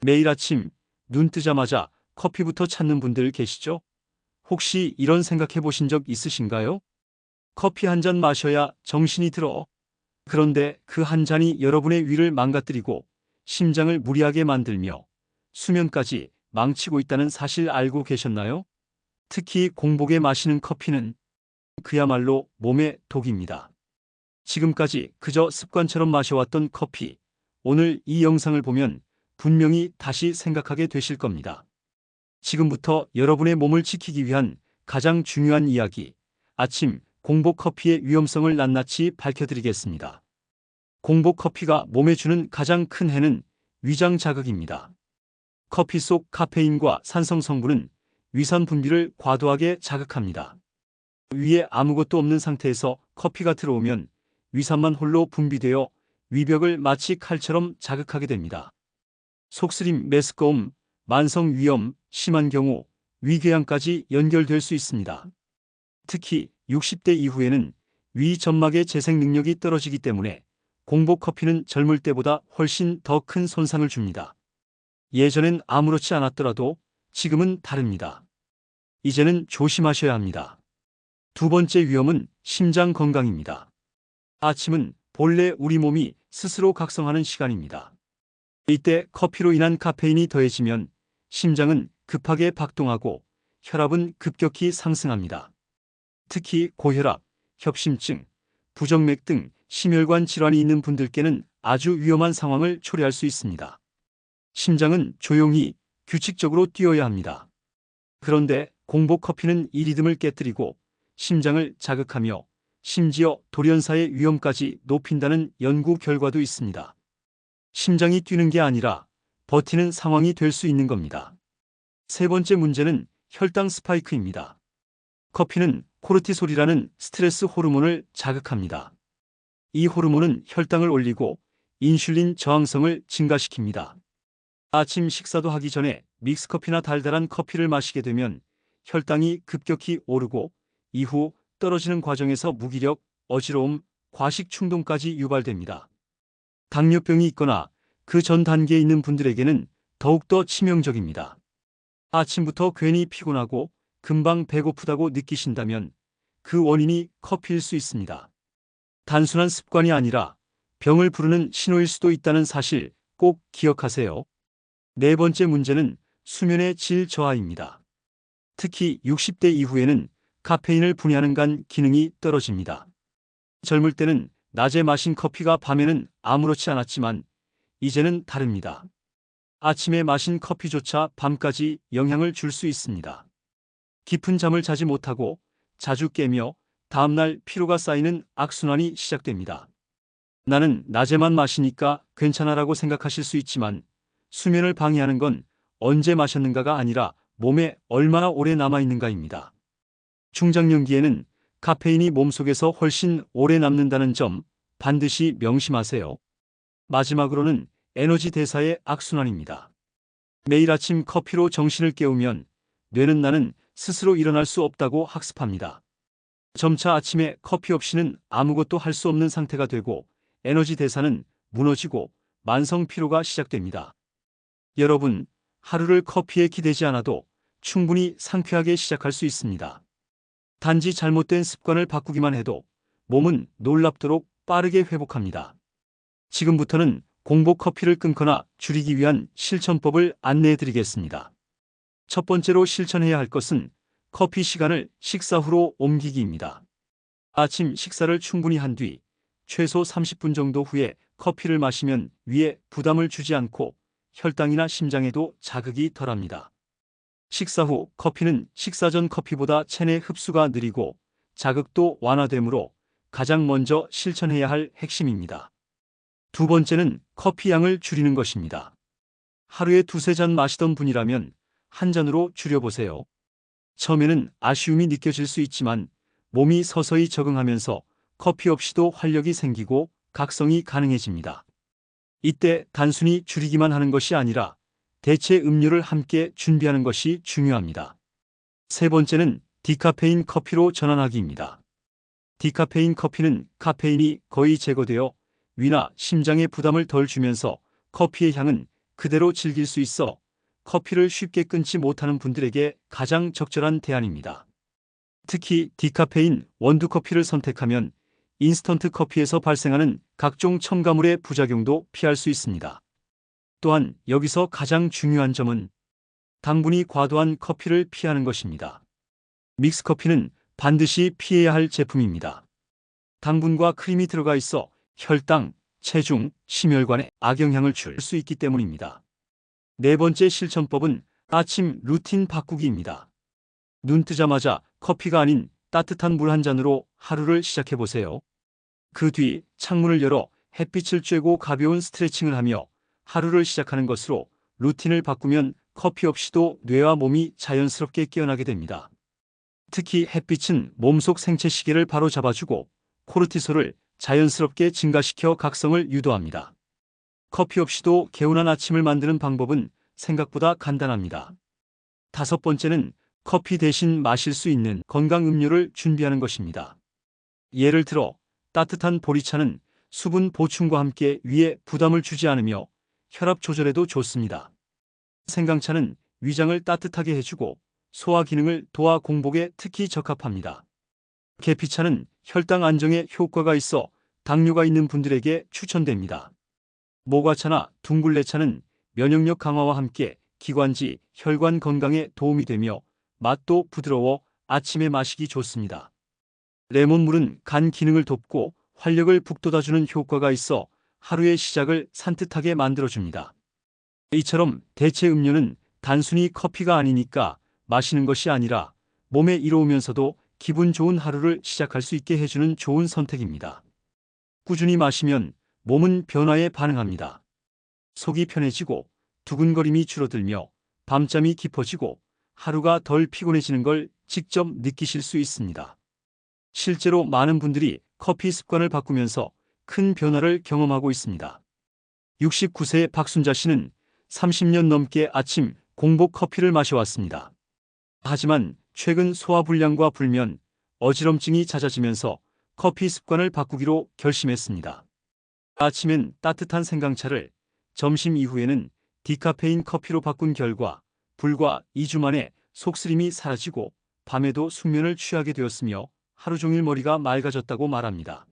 매일 아침 눈 뜨자마자 커피부터 찾는 분들 계시죠? 혹시 이런 생각해 보신 적 있으신가요? 커피 한 잔 마셔야 정신이 들어. 그런데 그 한 잔이 여러분의 위를 망가뜨리고 심장을 무리하게 만들며 수면까지 망치고 있다는 사실 알고 계셨나요? 특히 공복에 마시는 커피는 그야말로 몸의 독입니다. 지금까지 그저 습관처럼 마셔왔던 커피, 오늘 이 영상을 보면 분명히 다시 생각하게 되실 겁니다. 지금부터 여러분의 몸을 지키기 위한 가장 중요한 이야기, 아침 공복 커피의 위험성을 낱낱이 밝혀드리겠습니다. 공복 커피가 몸에 주는 가장 큰 해는 위장 자극입니다. 커피 속 카페인과 산성 성분은 위산 분비를 과도하게 자극합니다. 위에 아무것도 없는 상태에서 커피가 들어오면 위산만 홀로 분비되어 위벽을 마치 칼처럼 자극하게 됩니다. 속쓰림, 메스꺼움, 만성 위염, 심한 경우 위궤양까지 연결될 수 있습니다. 특히 60대 이후에는 위 점막의 재생 능력이 떨어지기 때문에 공복 커피는 젊을 때보다 훨씬 더 큰 손상을 줍니다. 예전엔 아무렇지 않았더라도 지금은 다릅니다. 이제는 조심하셔야 합니다. 두 번째 위험은 심장 건강입니다. 아침은 본래 우리 몸이 스스로 각성하는 시간입니다. 이때 커피로 인한 카페인이 더해지면 심장은 급하게 박동하고 혈압은 급격히 상승합니다. 특히 고혈압, 협심증, 부정맥 등 심혈관 질환이 있는 분들께는 아주 위험한 상황을 초래할 수 있습니다. 심장은 조용히 규칙적으로 뛰어야 합니다. 그런데 공복 커피는 이 리듬을 깨뜨리고 심장을 자극하며 심지어 돌연사의 위험까지 높인다는 연구 결과도 있습니다. 심장이 뛰는 게 아니라 버티는 상황이 될 수 있는 겁니다. 세 번째 문제는 혈당 스파이크입니다. 커피는 코르티솔이라는 스트레스 호르몬을 자극합니다. 이 호르몬은 혈당을 올리고 인슐린 저항성을 증가시킵니다. 아침 식사도 하기 전에 믹스커피나 달달한 커피를 마시게 되면 혈당이 급격히 오르고 이후 떨어지는 과정에서 무기력, 어지러움, 과식 충동까지 유발됩니다. 당뇨병이 있거나 그 전 단계에 있는 분들에게는 더욱더 치명적입니다. 아침부터 괜히 피곤하고 금방 배고프다고 느끼신다면 그 원인이 커피일 수 있습니다. 단순한 습관이 아니라 병을 부르는 신호일 수도 있다는 사실 꼭 기억하세요. 네 번째 문제는 수면의 질 저하입니다. 특히 60대 이후에는 카페인을 분해하는 간 기능이 떨어집니다. 젊을 때는 낮에 마신 커피가 밤에는 아무렇지 않았지만 이제는 다릅니다. 아침에 마신 커피조차 밤까지 영향을 줄 수 있습니다. 깊은 잠을 자지 못하고 자주 깨며 다음날 피로가 쌓이는 악순환이 시작됩니다. 나는 낮에만 마시니까 괜찮아라고 생각하실 수 있지만 수면을 방해하는 건 언제 마셨는가가 아니라 몸에 얼마나 오래 남아있는가입니다. 중장년기에는 카페인이 몸속에서 훨씬 오래 남는다는 점 반드시 명심하세요. 마지막으로는 에너지 대사의 악순환입니다. 매일 아침 커피로 정신을 깨우면 뇌는 나는 스스로 일어날 수 없다고 학습합니다. 점차 아침에 커피 없이는 아무것도 할 수 없는 상태가 되고 에너지 대사는 무너지고 만성 피로가 시작됩니다. 여러분, 하루를 커피에 기대지 않아도 충분히 상쾌하게 시작할 수 있습니다. 단지 잘못된 습관을 바꾸기만 해도 몸은 놀랍도록 빠르게 회복합니다. 지금부터는 공복 커피를 끊거나 줄이기 위한 실천법을 안내해 드리겠습니다. 첫 번째로 실천해야 할 것은 커피 시간을 식사 후로 옮기기입니다. 아침 식사를 충분히 한 뒤 최소 30분 정도 후에 커피를 마시면 위에 부담을 주지 않고 혈당이나 심장에도 자극이 덜합니다. 식사 후 커피는 식사 전 커피보다 체내 흡수가 느리고 자극도 완화되므로 가장 먼저 실천해야 할 핵심입니다. 두 번째는 커피 양을 줄이는 것입니다. 하루에 두세 잔 마시던 분이라면 한 잔으로 줄여보세요. 처음에는 아쉬움이 느껴질 수 있지만 몸이 서서히 적응하면서 커피 없이도 활력이 생기고 각성이 가능해집니다. 이때 단순히 줄이기만 하는 것이 아니라 대체 음료를 함께 준비하는 것이 중요합니다. 세 번째는 디카페인 커피로 전환하기입니다. 디카페인 커피는 카페인이 거의 제거되어 위나 심장에 부담을 덜 주면서 커피의 향은 그대로 즐길 수 있어 커피를 쉽게 끊지 못하는 분들에게 가장 적절한 대안입니다. 특히 디카페인 원두커피를 선택하면 인스턴트 커피에서 발생하는 각종 첨가물의 부작용도 피할 수 있습니다. 또한 여기서 가장 중요한 점은 당분이 과도한 커피를 피하는 것입니다. 믹스커피는 반드시 피해야 할 제품입니다. 당분과 크림이 들어가 있어 혈당, 체중, 심혈관에 악영향을 줄 수 있기 때문입니다. 네 번째 실천법은 아침 루틴 바꾸기입니다. 눈 뜨자마자 커피가 아닌 따뜻한 물 한 잔으로 하루를 시작해 보세요. 그 뒤 창문을 열어 햇빛을 쬐고 가벼운 스트레칭을 하며 하루를 시작하는 것으로 루틴을 바꾸면 커피 없이도 뇌와 몸이 자연스럽게 깨어나게 됩니다. 특히 햇빛은 몸속 생체 시계를 바로 잡아주고 코르티솔을 자연스럽게 증가시켜 각성을 유도합니다. 커피 없이도 개운한 아침을 만드는 방법은 생각보다 간단합니다. 다섯 번째는 커피 대신 마실 수 있는 건강 음료를 준비하는 것입니다. 예를 들어 따뜻한 보리차는 수분 보충과 함께 위에 부담을 주지 않으며 혈압 조절에도 좋습니다. 생강차는 위장을 따뜻하게 해주고 소화 기능을 도와 공복에 특히 적합합니다. 계피차는 혈당 안정에 효과가 있어 당뇨가 있는 분들에게 추천됩니다. 모과차나 둥글레차는 면역력 강화와 함께 기관지, 혈관 건강에 도움이 되며 맛도 부드러워 아침에 마시기 좋습니다. 레몬물은 간 기능을 돕고 활력을 북돋아주는 효과가 있어 하루의 시작을 산뜻하게 만들어줍니다. 이처럼 대체 음료는 단순히 커피가 아니니까 마시는 것이 아니라 몸에 이로우면서도 기분 좋은 하루를 시작할 수 있게 해주는 좋은 선택입니다. 꾸준히 마시면 몸은 변화에 반응합니다. 속이 편해지고 두근거림이 줄어들며 밤잠이 깊어지고 하루가 덜 피곤해지는 걸 직접 느끼실 수 있습니다. 실제로 많은 분들이 커피 습관을 바꾸면서 큰 변화를 경험하고 있습니다. 69세의 박순자 씨는 30년 넘게 아침 공복 커피를 마셔왔습니다. 하지만 최근 소화불량과 불면, 어지럼증이 잦아지면서 커피 습관을 바꾸기로 결심했습니다. 아침엔 따뜻한 생강차를, 점심 이후에는 디카페인 커피로 바꾼 결과 불과 2주 만에 속쓰림이 사라지고 밤에도 숙면을 취하게 되었으며 하루 종일 머리가 맑아졌다고 말합니다.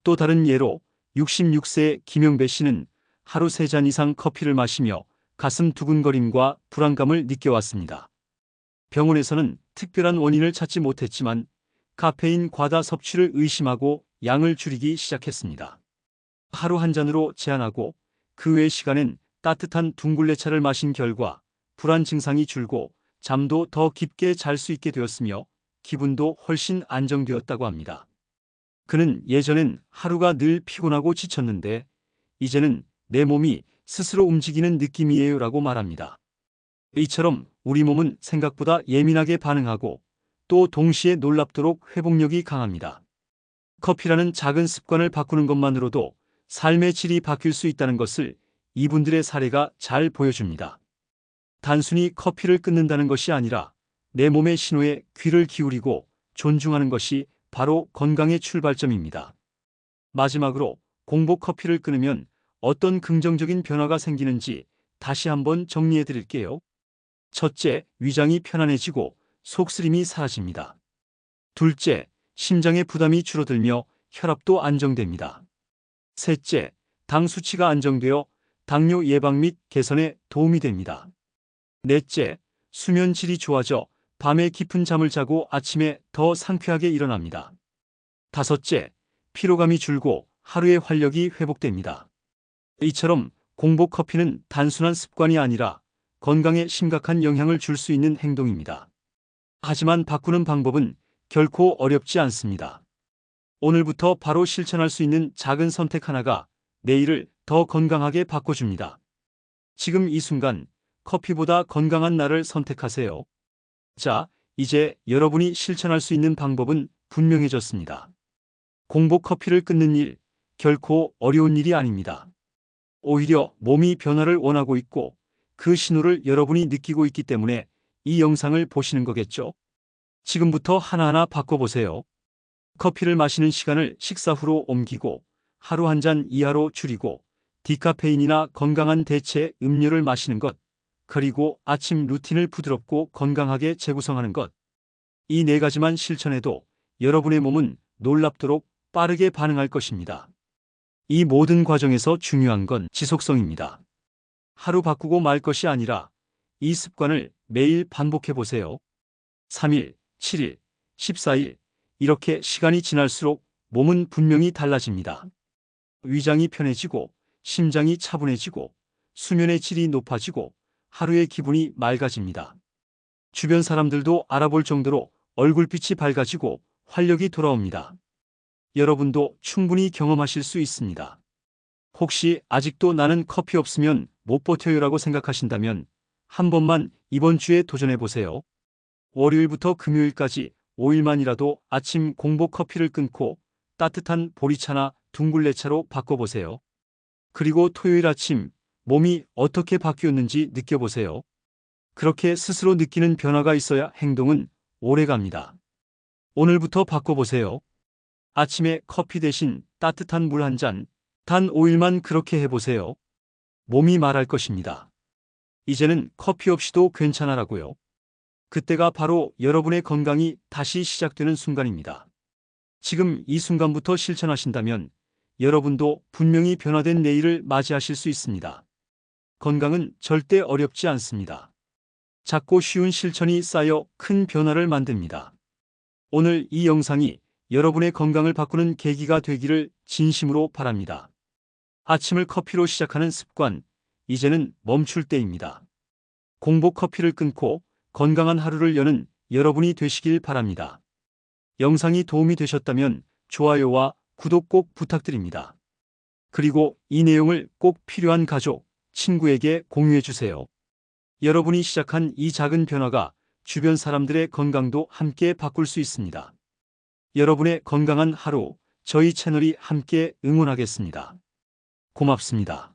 또 다른 예로 66세 김영배 씨는 하루 3잔 이상 커피를 마시며 가슴 두근거림과 불안감을 느껴왔습니다. 병원에서는 특별한 원인을 찾지 못했지만 카페인 과다 섭취를 의심하고 양을 줄이기 시작했습니다. 하루 한 잔으로 제한하고 그 외 시간엔 따뜻한 둥글레차를 마신 결과 불안 증상이 줄고 잠도 더 깊게 잘 수 있게 되었으며 기분도 훨씬 안정되었다고 합니다. 그는 예전엔 하루가 늘 피곤하고 지쳤는데 이제는 내 몸이 스스로 움직이는 느낌이에요라고 말합니다. 이처럼 우리 몸은 생각보다 예민하게 반응하고 또 동시에 놀랍도록 회복력이 강합니다. 커피라는 작은 습관을 바꾸는 것만으로도 삶의 질이 바뀔 수 있다는 것을 이분들의 사례가 잘 보여줍니다. 단순히 커피를 끊는다는 것이 아니라 내 몸의 신호에 귀를 기울이고 존중하는 것이 바로 건강의 출발점입니다. 마지막으로 공복 커피를 끊으면 어떤 긍정적인 변화가 생기는지 다시 한번 정리해 드릴게요. 첫째, 위장이 편안해지고 속쓰림이 사라집니다. 둘째, 심장의 부담이 줄어들며 혈압도 안정됩니다. 셋째, 당 수치가 안정되어 당뇨 예방 및 개선에 도움이 됩니다. 넷째, 수면 질이 좋아져 밤에 깊은 잠을 자고 아침에 더 상쾌하게 일어납니다. 다섯째, 피로감이 줄고 하루의 활력이 회복됩니다. 이처럼 공복 커피는 단순한 습관이 아니라 건강에 심각한 영향을 줄 수 있는 행동입니다. 하지만 바꾸는 방법은 결코 어렵지 않습니다. 오늘부터 바로 실천할 수 있는 작은 선택 하나가 내일을 더 건강하게 바꿔줍니다. 지금 이 순간 커피보다 건강한 나를 선택하세요. 자, 이제 여러분이 실천할 수 있는 방법은 분명해졌습니다. 공복 커피를 끊는 일, 결코 어려운 일이 아닙니다. 오히려 몸이 변화를 원하고 있고 그 신호를 여러분이 느끼고 있기 때문에 이 영상을 보시는 거겠죠? 지금부터 하나하나 바꿔보세요. 커피를 마시는 시간을 식사 후로 옮기고 하루 한 잔 이하로 줄이고 디카페인이나 건강한 대체 음료를 마시는 것, 그리고 아침 루틴을 부드럽고 건강하게 재구성하는 것. 이 네 가지만 실천해도 여러분의 몸은 놀랍도록 빠르게 반응할 것입니다. 이 모든 과정에서 중요한 건 지속성입니다. 하루 바꾸고 말 것이 아니라 이 습관을 매일 반복해 보세요. 3일, 7일, 14일, 이렇게 시간이 지날수록 몸은 분명히 달라집니다. 위장이 편해지고, 심장이 차분해지고, 수면의 질이 높아지고, 하루의 기분이 맑아집니다. 주변 사람들도 알아볼 정도로 얼굴빛이 밝아지고 활력이 돌아옵니다. 여러분도 충분히 경험하실 수 있습니다. 혹시 아직도 나는 커피 없으면 못 버텨요라고 생각하신다면 한 번만 이번 주에 도전해 보세요. 월요일부터 금요일까지 5일만이라도 아침 공복 커피를 끊고 따뜻한 보리차나 둥글레차로 바꿔보세요. 그리고 토요일 아침 몸이 어떻게 바뀌었는지 느껴보세요. 그렇게 스스로 느끼는 변화가 있어야 행동은 오래 갑니다. 오늘부터 바꿔보세요. 아침에 커피 대신 따뜻한 물 한 잔, 단 5일만 그렇게 해보세요. 몸이 말할 것입니다. 이제는 커피 없이도 괜찮아라고요. 그때가 바로 여러분의 건강이 다시 시작되는 순간입니다. 지금 이 순간부터 실천하신다면 여러분도 분명히 변화된 내일을 맞이하실 수 있습니다. 건강은 절대 어렵지 않습니다. 작고 쉬운 실천이 쌓여 큰 변화를 만듭니다. 오늘 이 영상이 여러분의 건강을 바꾸는 계기가 되기를 진심으로 바랍니다. 아침을 커피로 시작하는 습관, 이제는 멈출 때입니다. 공복 커피를 끊고 건강한 하루를 여는 여러분이 되시길 바랍니다. 영상이 도움이 되셨다면 좋아요와 구독 꼭 부탁드립니다. 그리고 이 내용을 꼭 필요한 가족, 친구에게 공유해 주세요. 여러분이 시작한 이 작은 변화가 주변 사람들의 건강도 함께 바꿀 수 있습니다. 여러분의 건강한 하루, 저희 채널이 함께 응원하겠습니다. 고맙습니다.